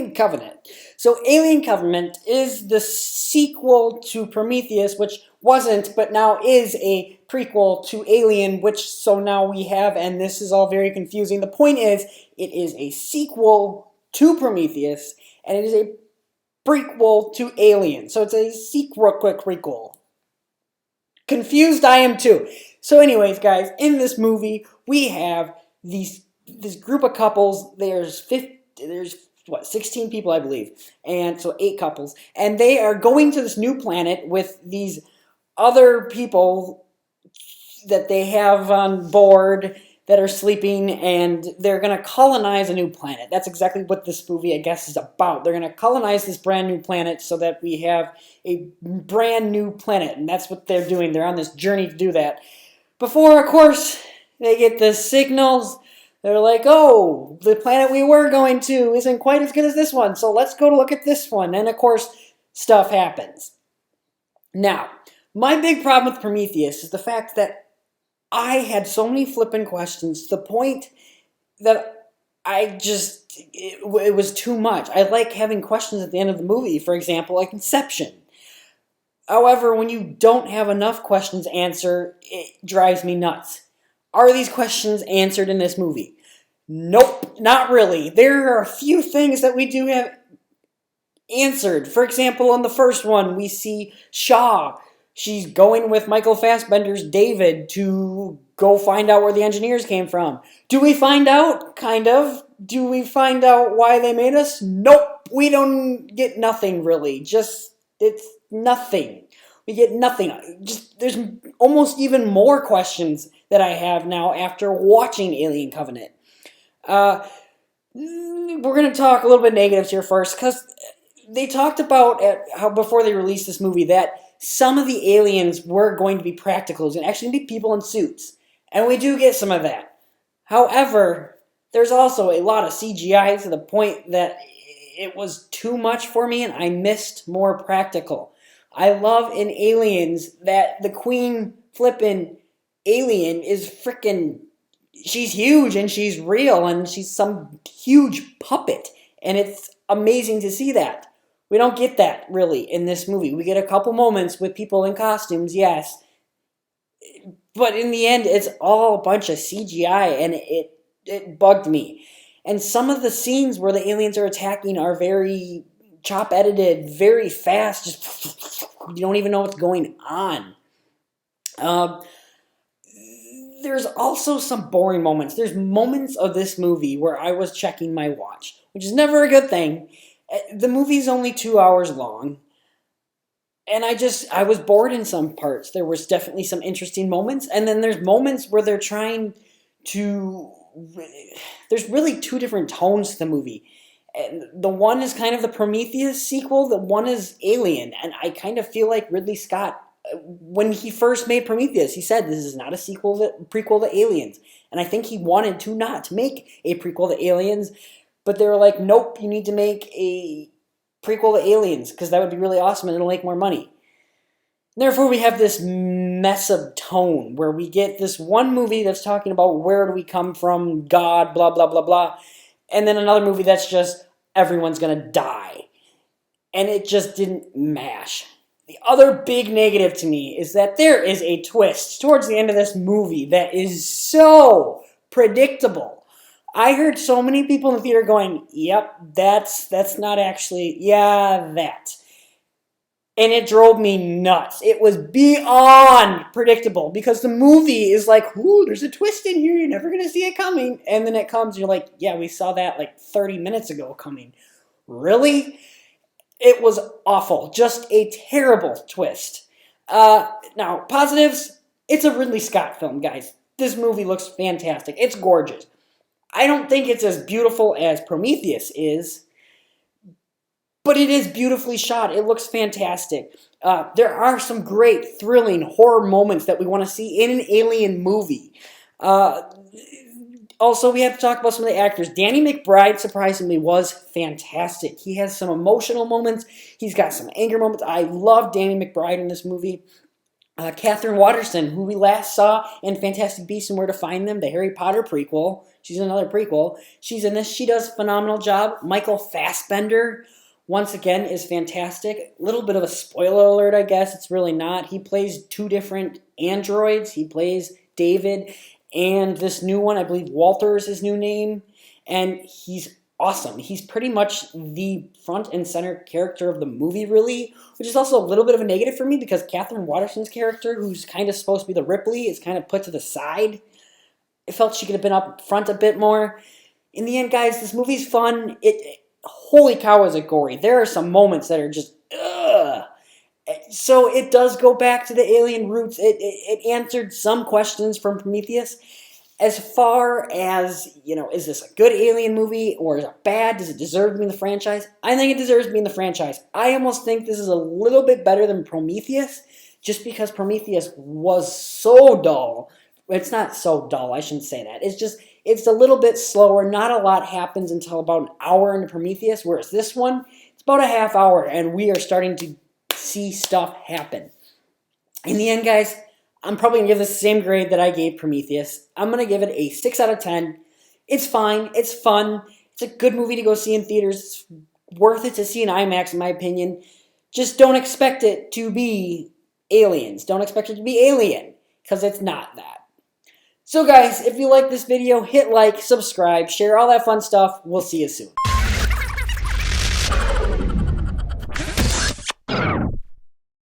Alien Covenant. So Alien Covenant is the sequel to Prometheus, which wasn't, but now is a prequel to Alien, which so now we have, and this is all very confusing. The point is, it is a sequel to Prometheus, and it is a prequel to Alien. So it's a sequel. Confused I am too. So anyways, guys, in this movie, we have this group of couples. There's 16 people, I believe, and so 8 couples, and they are going to this new planet with these other people that they have on board that are sleeping, and they're going to colonize a new planet. That's exactly what this movie, I guess, is about. They're going to colonize this brand new planet so that we have a brand new planet, and that's what they're doing. They're on this journey to do that. Before, of course, they get the signals. They're like, oh, the planet we were going to isn't quite as good as this one, so let's go to look at this one. And, of course, stuff happens. Now, my big problem with Prometheus is the fact that I had so many flippin' questions to the point that it was too much. I like having questions at the end of the movie, for example, like Inception. However, when you don't have enough questions answered, it drives me nuts. Are these questions answered in this movie? Nope, not really. There are a few things that we do have answered. For example, in the first one, we see Shaw. She's going with Michael Fassbender's David to go find out where the engineers came from. Do we find out? Kind of. Do we find out why they made us? Nope. We don't get nothing, really. It's nothing. We get nothing. There's almost even more questions that I have now after watching Alien Covenant. We're going to talk a little bit negatives here first, because they talked about how before they released this movie that some of the aliens were going to be practicals and actually be people in suits. And we do get some of that. However, there's also a lot of CGI to the point that it was too much for me and I missed more practical. I love in Aliens that the queen flippin' alien is frickin', she's huge and she's real and she's some huge puppet. And it's amazing to see that. We don't get that, really, in this movie. We get a couple moments with people in costumes, yes. But in the end, it's all a bunch of CGI, and it bugged me. And some of the scenes where the aliens are attacking are very chop-edited, very fast. Just you don't even know what's going on. There's also some boring moments. There's moments of this movie where I was checking my watch, which is never a good thing. The movie's only 2 hours long, and I was bored in some parts. There was definitely some interesting moments, and then there's moments where they're trying to... There's really 2 different tones to the movie. And the one is kind of the Prometheus sequel, the one is Alien, and I kind of feel like Ridley Scott, when he first made Prometheus, he said this is not a prequel to Aliens, and I think he wanted to not make a prequel to Aliens. But they were like, nope, you need to make a prequel to Aliens, because that would be really awesome and it'll make more money. Therefore, we have this mess of tone, where we get this one movie that's talking about where do we come from, God, blah, blah, blah, blah. And then another movie that's just, everyone's going to die. And it just didn't mash. The other big negative to me is that there is a twist towards the end of this movie that is so predictable. I heard so many people in the theater going, yep, that's not actually, yeah, that. And it drove me nuts. It was beyond predictable because the movie is like, ooh, there's a twist in here. You're never going to see it coming. And then it comes, you're like, yeah, we saw that like 30 minutes ago coming. Really? It was awful. Just a terrible twist. Now, positives, it's a Ridley Scott film, guys. This movie looks fantastic. It's gorgeous. I don't think it's as beautiful as Prometheus is, but it is beautifully shot. It looks fantastic. There are some great, thrilling horror moments that we want to see in an alien movie. Also, we have to talk about some of the actors. Danny McBride, surprisingly, was fantastic. He has some emotional moments. He's got some anger moments. I love Danny McBride in this movie. Katherine Waterston, who we last saw in Fantastic Beasts and Where to Find Them, the Harry Potter prequel. She's in another prequel. She's in this. She does a phenomenal job. Michael Fassbender, once again, is fantastic. A little bit of a spoiler alert, I guess. It's really not. He plays two different androids. He plays David and this new one, I believe Walter is his new name. And he's awesome. He's pretty much the front and center character of the movie, really, which is also a little bit of a negative for me because Katherine Waterston's character, who's kind of supposed to be the Ripley, is kind of put to the side. I felt she could have been up front a bit more. In the end, guys, this movie's fun. Holy cow, is it gory. There are some moments that are just, ugh. So it does go back to the alien roots. It answered some questions from Prometheus. As far as, is this a good alien movie or is it bad? Does it deserve to be in the franchise? I think it deserves to be in the franchise. I almost think this is a little bit better than Prometheus just because Prometheus was so dull. It's not so dull, I shouldn't say that. It's a little bit slower. Not a lot happens until about an hour into Prometheus, whereas this one, it's about a half hour and we are starting to see stuff happen. In the end, guys, I'm probably going to give this the same grade that I gave Prometheus. I'm going to give it a 6 out of 10. It's fine. It's fun. It's a good movie to go see in theaters. It's worth it to see in IMAX, in my opinion. Just don't expect it to be aliens. Don't expect it to be Alien, because it's not that. So, guys, if you like this video, hit like, subscribe, share all that fun stuff. We'll see you soon.